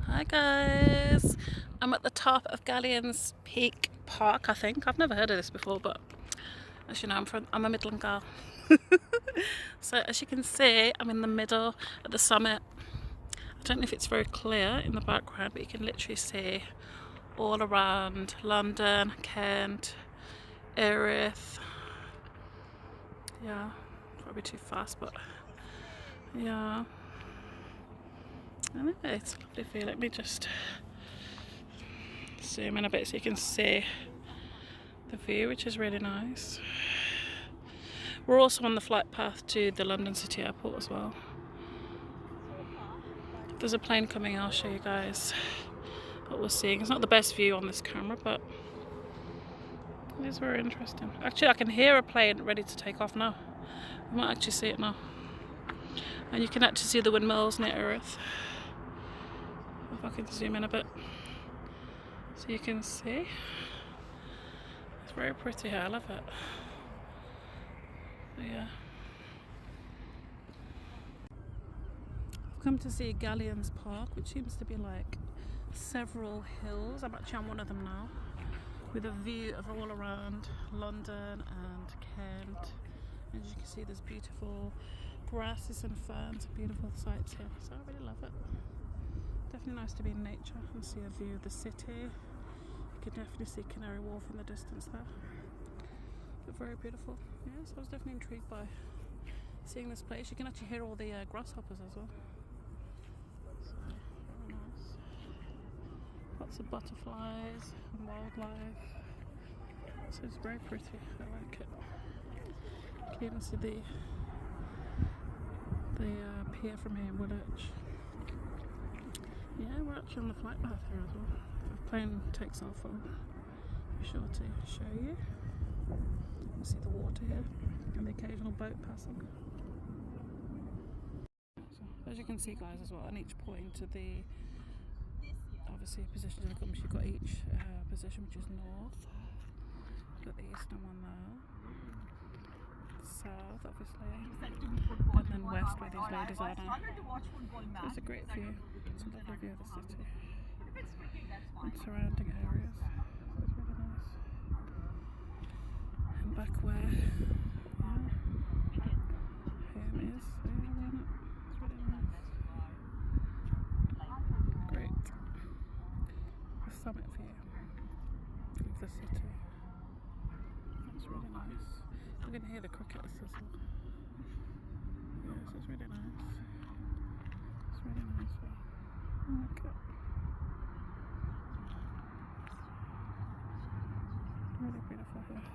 Hi guys, I'm at the top of Gallion's Peak Park, I think. I've never heard of this before, but as you know, I'm a Midland girl. So as you can see, I'm in the middle at the summit. I don't know if it's very clear in the background, but you can literally see all around London, Kent, Erith. Yeah, probably too fast, but yeah. Anyway, it's a lovely view. Let me just zoom in a bit so you can see the view, which is really nice. We're also on the flight path to the London City Airport as well. If there's a plane coming, I'll show you guys what we're seeing. It's not the best view on this camera, but it is very interesting. Actually, I can hear a plane ready to take off now. I might actually see it now. And you can actually see the windmills near Erith. If I can zoom in a bit so you can see. It's very pretty here, I love it. So, yeah. I've come to see Gallion's Park, which seems to be like several hills. I'm actually on one of them now, with a view of all around London and Kent. As you can see, there's beautiful grasses and ferns, beautiful sights here. So I really love it. Definitely nice to be in nature and see a view of the city. You can definitely see Canary Wharf in the distance there. But very beautiful. Yeah, so I was definitely intrigued by seeing this place. You can actually hear all the grasshoppers as well. So, very nice. Lots of butterflies and wildlife. So it's very pretty. I like it. You can even see the pier from here in Woolwich. Yeah, we're actually on the flight path here as well. If the plane takes off, I'll be sure to show you. You can see the water here and the occasional boat passing. So, as you can see, guys, as well, on each point of the obviously positions in the compass, you've got each position, which is north. You've got the eastern one there, south, obviously, and then west, where these ladies are now. So it's a great view. It's a lovely view of the city and surrounding areas. So it's really nice. And back where home is, so yeah, why not? It's really nice. Great. The summit view of the city. It's really nice. You can hear the crickets as well. Yes, it's really nice. It's really nice. Look at really beautiful here.